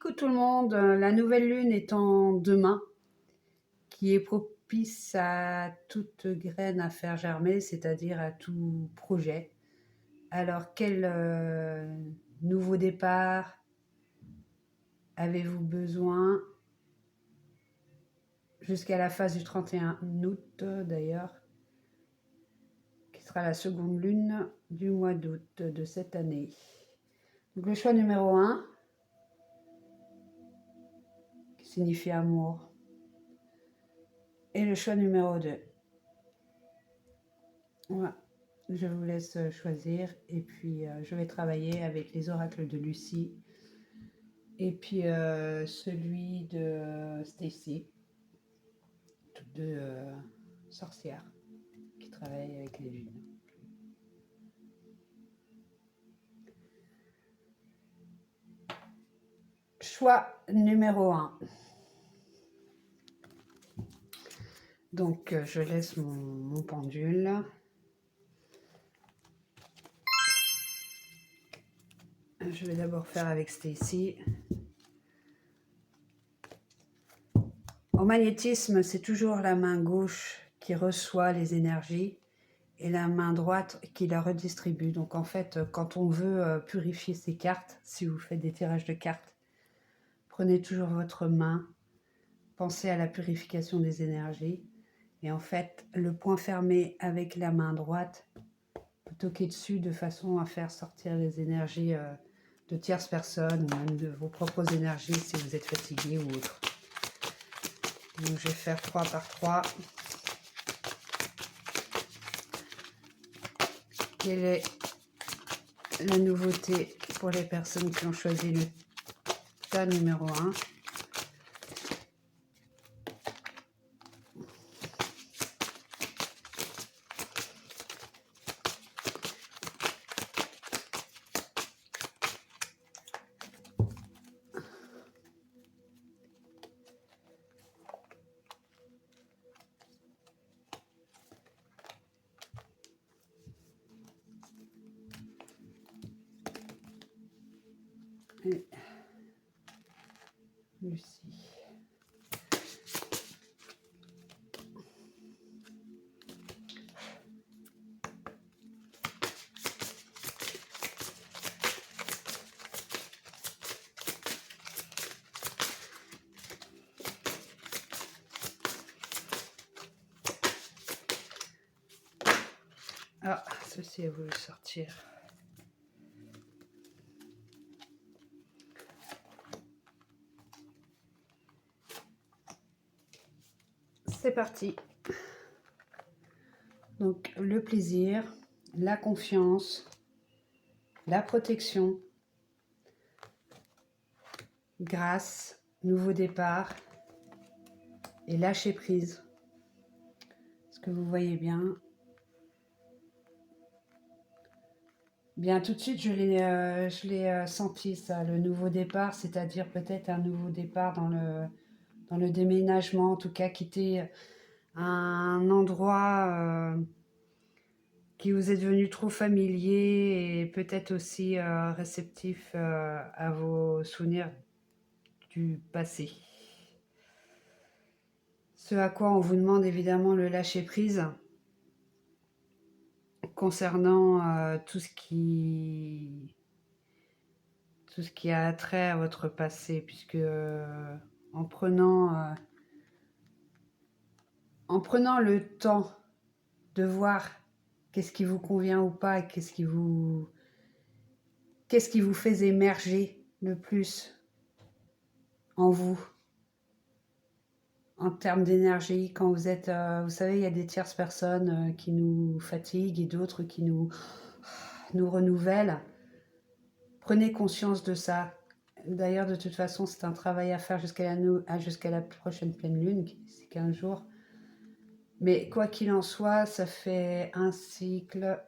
Coucou tout le monde, la nouvelle lune étant demain, qui est propice à toute graine à faire germer, c'est-à-dire à tout projet. Alors quel nouveau départ avez-vous besoin jusqu'à la phase du 31 août d'ailleurs, qui sera la seconde lune du mois d'août de cette année. Donc le choix numéro 1, qui signifie amour, et le choix numéro 2. Voilà. Je vous laisse choisir et puis je vais travailler avec les oracles de Lucie et puis celui de Stacy, toutes deux sorcières qui travaillent avec les lunes. Choix numéro 1. Donc je laisse mon pendule. Je vais d'abord faire avec Stacy. Au magnétisme, c'est toujours la main gauche qui reçoit les énergies et la main droite qui la redistribue. Donc en fait, quand on veut purifier ses cartes, si vous faites des tirages de cartes, prenez toujours votre main, pensez à la purification des énergies. Et en fait, le poing fermé avec la main droite, vous toquez dessus de façon à faire sortir les énergies de tierces personnes ou même de vos propres énergies si vous êtes fatigué ou autre. Donc je vais faire 3 par 3. Quelle est la nouveauté pour les personnes qui ont choisi le tas numéro 1? Et Lucie. Ah, ceci a voulu sortir. C'est parti. Donc le plaisir, la confiance, la protection, grâce, nouveau départ et lâcher prise. Est-ce que vous voyez bien? Bien, tout de suite, je l'ai senti, ça, le nouveau départ, c'est-à-dire peut-être un nouveau départ dans le déménagement, en tout cas quitter un endroit qui vous est devenu trop familier et peut-être aussi réceptif à vos souvenirs du passé. Ce à quoi on vous demande évidemment le lâcher-prise concernant tout ce qui a trait à votre passé, puisque en prenant le temps de voir qu'est-ce qui vous convient ou pas et qu'est-ce qui vous fait émerger le plus en vous, en termes d'énergie, quand vous êtes, vous savez, il y a des tierces personnes qui nous fatiguent et d'autres qui nous renouvellent. Prenez conscience de ça. D'ailleurs, de toute façon, c'est un travail à faire jusqu'à la prochaine pleine lune, c'est 15 jours. Mais quoi qu'il en soit, ça fait un cycle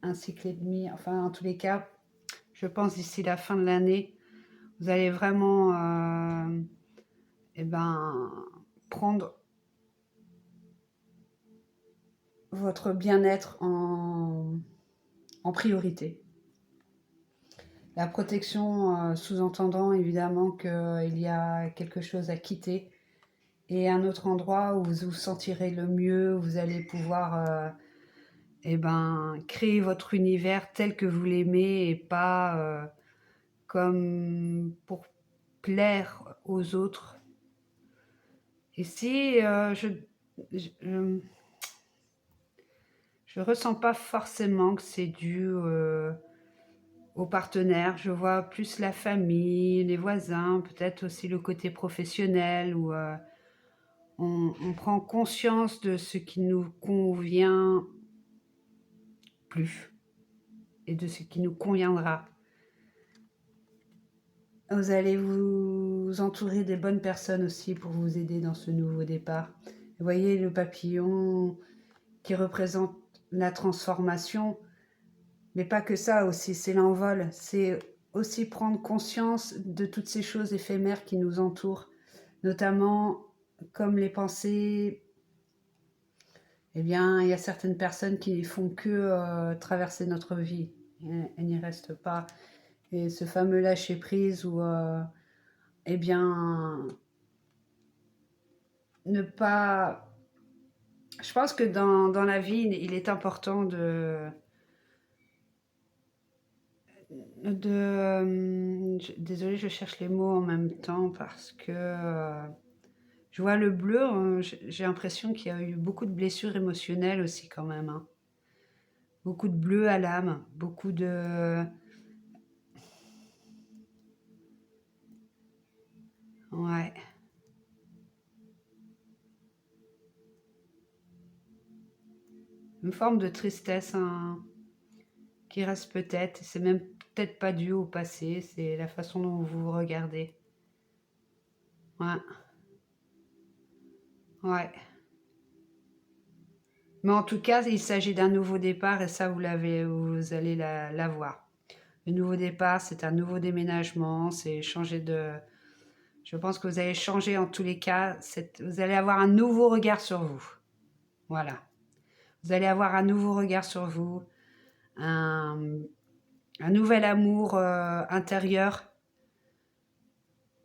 et demi. Enfin, en tous les cas, je pense d'ici la fin de l'année, vous allez vraiment prendre votre bien-être en priorité. La protection sous-entendant évidemment qu'il y a quelque chose à quitter et un autre endroit où vous vous sentirez le mieux, où vous allez pouvoir eh ben, créer votre univers tel que vous l'aimez et pas comme pour plaire aux autres. Et si je, je ressens pas forcément que c'est dû aux partenaires, je vois plus la famille, les voisins, peut-être aussi le côté professionnel où on prend conscience de ce qui nous convient plus et de ce qui nous conviendra. Vous allez vous entourer des bonnes personnes aussi pour vous aider dans ce nouveau départ. Vous voyez le papillon qui représente la transformation, mais pas que ça aussi, c'est l'envol. C'est aussi prendre conscience de toutes ces choses éphémères qui nous entourent, notamment comme les pensées. Eh bien, il y a certaines personnes qui ne font que traverser notre vie. Elles n'y restent pas. Et ce fameux lâcher-prise où, eh bien, ne pas... Je pense que dans la vie, il est important désolée, je cherche les mots en même temps parce que je vois le bleu, j'ai l'impression qu'il y a eu beaucoup de blessures émotionnelles aussi quand même, hein. Beaucoup de bleu à l'âme, beaucoup de... Ouais. Une forme de tristesse, hein, qui reste peut-être, c'est même peut-être pas dû au passé, c'est la façon dont vous vous regardez. Ouais, ouais. Mais en tout cas, il s'agit d'un nouveau départ et ça, vous allez l'avoir. Le nouveau départ, c'est un nouveau déménagement, c'est changer de... Je pense que vous allez changer en tous les cas, vous allez avoir un nouveau regard sur vous. Voilà. Vous allez avoir un nouveau regard sur vous, un, un nouvel amour intérieur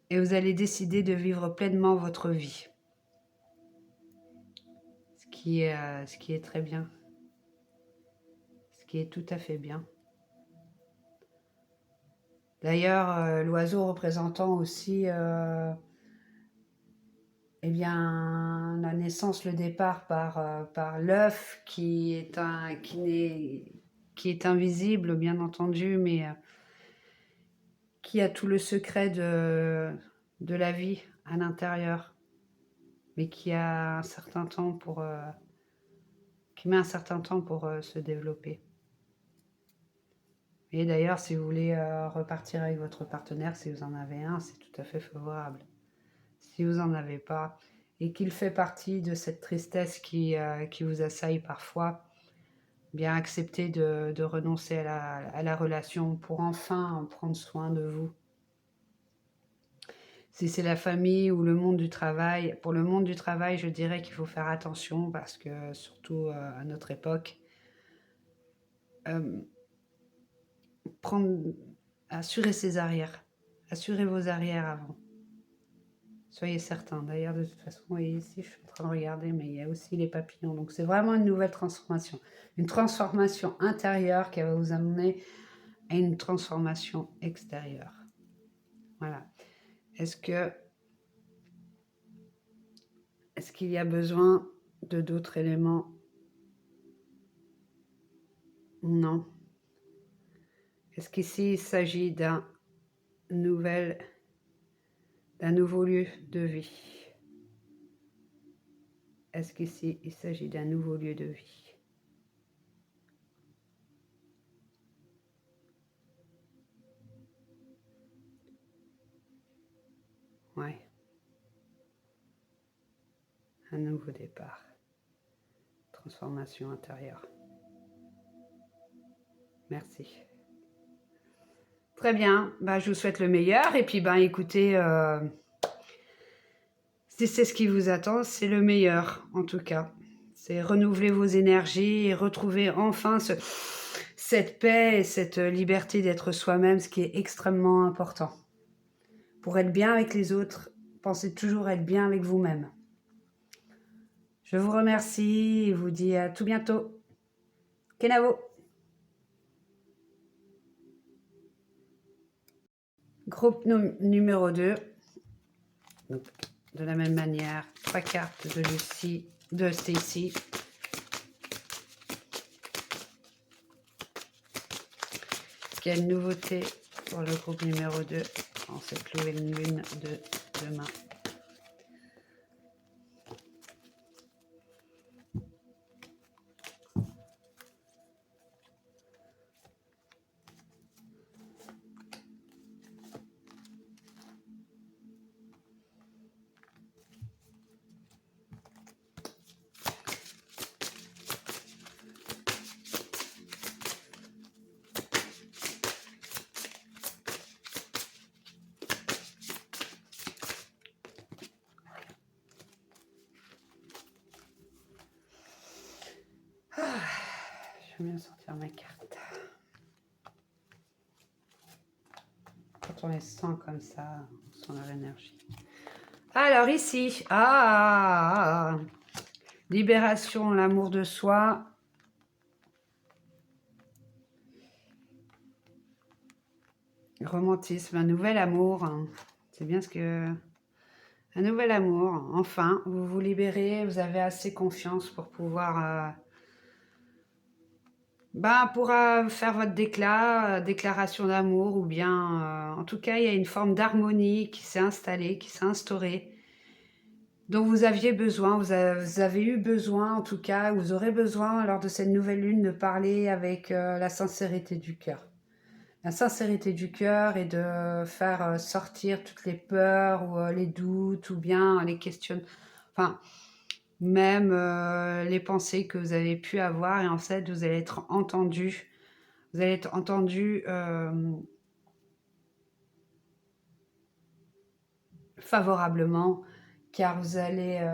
et vous allez décider de vivre pleinement votre vie. Ce qui est très bien. Ce qui est tout à fait bien. D'ailleurs, l'oiseau représentant aussi eh bien, la naissance, le départ par l'œuf qui est invisible, bien entendu, mais qui a tout le secret de la vie à l'intérieur, mais qui a un certain temps qui met un certain temps pour se développer. Et d'ailleurs, si vous voulez repartir avec votre partenaire, si vous en avez un, c'est tout à fait favorable. Si vous n'en avez pas, et qu'il fait partie de cette tristesse qui vous assaille parfois, bien accepter de renoncer à la relation pour enfin prendre soin de vous. Si c'est la famille ou le monde du travail, pour le monde du travail, je dirais qu'il faut faire attention parce que, surtout à notre époque, assurer ses arrières. Assurez vos arrières avant. Soyez certains. D'ailleurs, de toute façon, vous voyez ici, je suis en train de regarder, mais il y a aussi les papillons. Donc, c'est vraiment une nouvelle transformation. Une transformation intérieure qui va vous amener à une transformation extérieure. Voilà. Est-ce qu'il y a besoin de d'autres éléments? Non. Est-ce qu'ici, il s'agit d'un nouveau lieu de vie? Est-ce qu'ici, il s'agit d'un nouveau lieu de vie? Ouais. Un nouveau départ. Transformation intérieure. Merci. Très bien. Bah, je vous souhaite le meilleur. Et puis, écoutez, si c'est ce qui vous attend, c'est le meilleur, en tout cas. C'est renouveler vos énergies et retrouver enfin cette paix et cette liberté d'être soi-même, ce qui est extrêmement important. Pour être bien avec les autres, pensez toujours être bien avec vous-même. Je vous remercie et vous dis à tout bientôt. Kenavo. Groupe numéro 2. Donc, de la même manière, 3 cartes de Lucie, de Stacy. Quelle nouveauté pour le groupe numéro 2 en cette nouvelle lune de demain? Je vais bien sortir mes cartes. Quand on les sent comme ça, on sent leur énergie. Alors ici, libération, l'amour de soi. Romantisme, un nouvel amour. C'est bien ce que... Un nouvel amour. Enfin, vous vous libérez, vous avez assez confiance pour pouvoir... faire votre déclaration d'amour, ou bien, en tout cas, il y a une forme d'harmonie qui s'est installée, qui s'est instaurée, dont vous aviez besoin, vous avez eu besoin, en tout cas, vous aurez besoin, lors de cette nouvelle lune, de parler avec la sincérité du cœur. La sincérité du cœur et de faire sortir toutes les peurs, ou les doutes, ou bien les questions... Enfin... même les pensées que vous avez pu avoir, et en fait, vous allez être entendu. Vous allez être entendu favorablement, car vous allez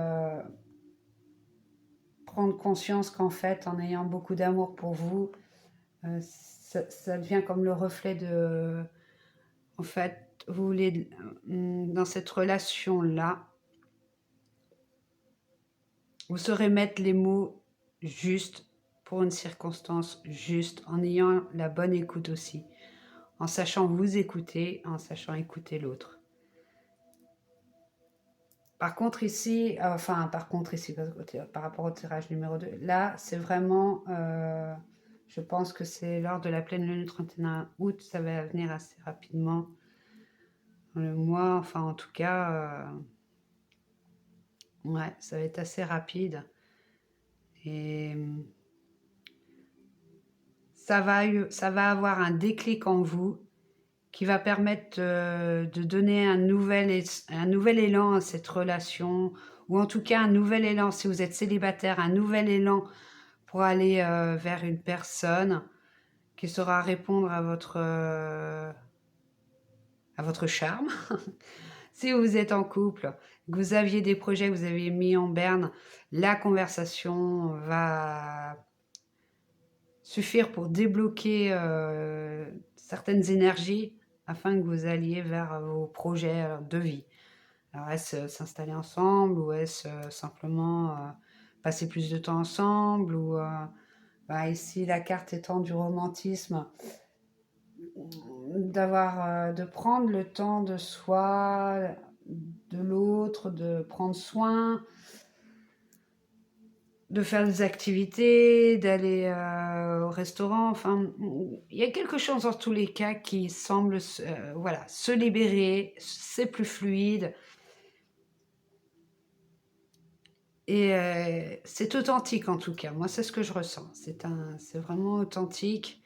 prendre conscience qu'en fait, en ayant beaucoup d'amour pour vous, ça devient comme le reflet de... En fait, vous voulez, dans cette relation-là, vous saurez mettre les mots justes pour une circonstance juste, en ayant la bonne écoute aussi, en sachant vous écouter, en sachant écouter l'autre. Par contre ici, par rapport au tirage numéro 2, là, c'est vraiment, je pense que c'est lors de la pleine lune du 31 août, ça va venir assez rapidement, dans le mois, enfin en tout cas, ouais, ça va être assez rapide. Et ça va avoir un déclic en vous qui va permettre de donner un nouvel élan à cette relation, ou en tout cas un nouvel élan, si vous êtes célibataire, un nouvel élan pour aller vers une personne qui saura répondre à votre charme. Si vous êtes en couple, que vous aviez des projets que vous avez mis en berne, la conversation va suffire pour débloquer certaines énergies afin que vous alliez vers vos projets de vie. Alors, est-ce s'installer ensemble, ou est-ce simplement passer plus de temps ensemble, ou ici la carte étant du romantisme, de prendre le temps de soi, de l'autre, de prendre soin, de faire des activités, d'aller au restaurant, enfin, il y a quelque chose dans tous les cas qui semble se libérer, c'est plus fluide. Et c'est authentique en tout cas, moi c'est ce que je ressens, c'est vraiment authentique.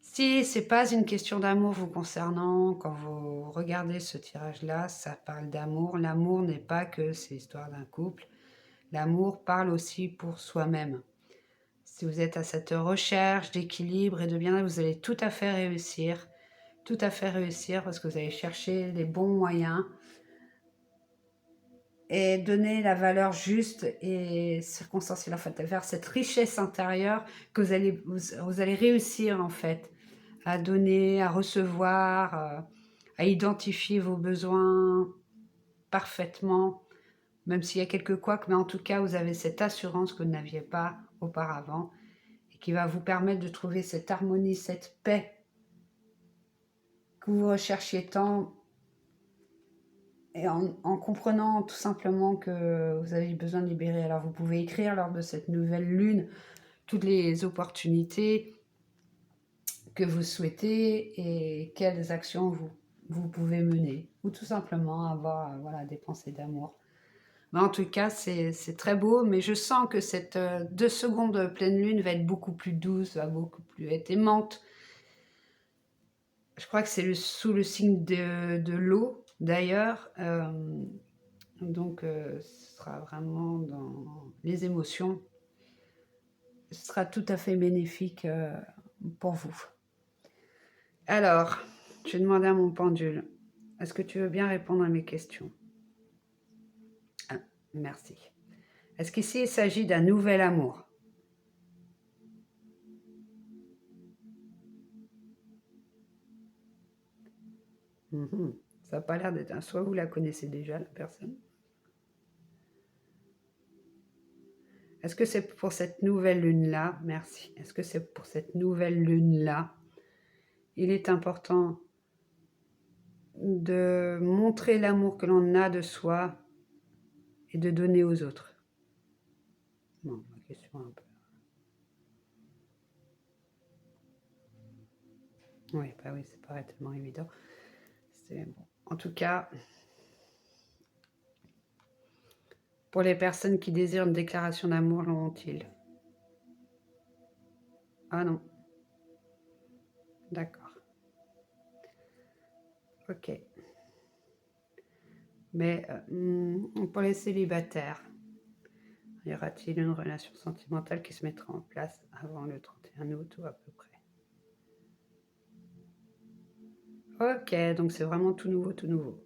Si c'est pas une question d'amour vous concernant, quand vous regardez ce tirage-là, ça parle d'amour. L'amour n'est pas que c'est l'histoire d'un couple. L'amour parle aussi pour soi-même. Si vous êtes à cette recherche d'équilibre et de bien-être, vous allez tout à fait réussir. Tout à fait réussir parce que vous allez chercher les bons moyens et donner la valeur juste et circonstancielle, en fait, vers cette richesse intérieure que vous allez réussir, en fait, à donner, à recevoir, à identifier vos besoins parfaitement, même s'il y a quelques couacs, mais en tout cas, vous avez cette assurance que vous n'aviez pas auparavant et qui va vous permettre de trouver cette harmonie, cette paix que vous recherchiez tant, et en comprenant tout simplement que vous avez besoin de libérer. Alors vous pouvez écrire lors de cette nouvelle lune toutes les opportunités que vous souhaitez et quelles actions vous pouvez mener, ou tout simplement avoir voilà, des pensées d'amour. Mais en tout cas, c'est très beau, mais je sens que cette 2 secondes pleine lune va être beaucoup plus douce, va beaucoup plus être aimante. Je crois que c'est sous le signe de l'eau, d'ailleurs. Donc, ce sera vraiment dans les émotions. Ce sera tout à fait bénéfique pour vous. Alors, je vais demander à mon pendule, est-ce que tu veux bien répondre à mes questions? Ah, merci. Est-ce qu'ici, il s'agit d'un nouvel amour? Ça n'a pas l'air d'être un... Soit vous la connaissez déjà, la personne. Est-ce que c'est pour cette nouvelle lune-là? Merci. Est-ce que c'est pour cette nouvelle lune-là? Il est important de montrer l'amour que l'on a de soi et de donner aux autres. Bon, ma question un peu... Oui, bah oui, c'est pas tellement évident. Bon. En tout cas, pour les personnes qui désirent une déclaration d'amour, l'auront-ils? Ah non. D'accord. Ok. Mais pour les célibataires, y aura-t-il une relation sentimentale qui se mettra en place avant le 31 août ou à peu près? Ok, donc c'est vraiment tout nouveau, tout nouveau.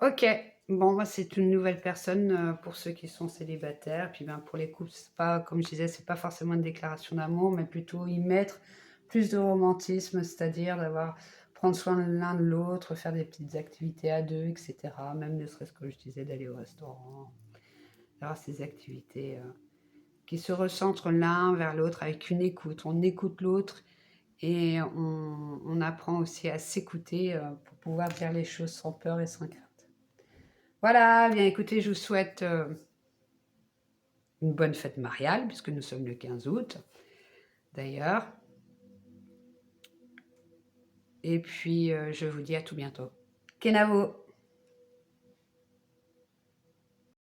Ok, bon, moi c'est une nouvelle personne pour ceux qui sont célibataires. Puis ben, pour les couples, c'est pas, comme je disais, c'est pas forcément une déclaration d'amour, mais plutôt y mettre plus de romantisme, c'est-à-dire prendre soin l'un de l'autre, faire des petites activités à deux, etc. Même ne serait-ce que je disais d'aller au restaurant, d'avoir ces activités qui se recentrent l'un vers l'autre avec une écoute. On écoute l'autre et on apprend aussi à s'écouter pour pouvoir dire les choses sans peur et sans crainte. Voilà, bien écoutez, je vous souhaite une bonne fête mariale, puisque nous sommes le 15 août, d'ailleurs. Et puis, je vous dis à tout bientôt. Kenavo!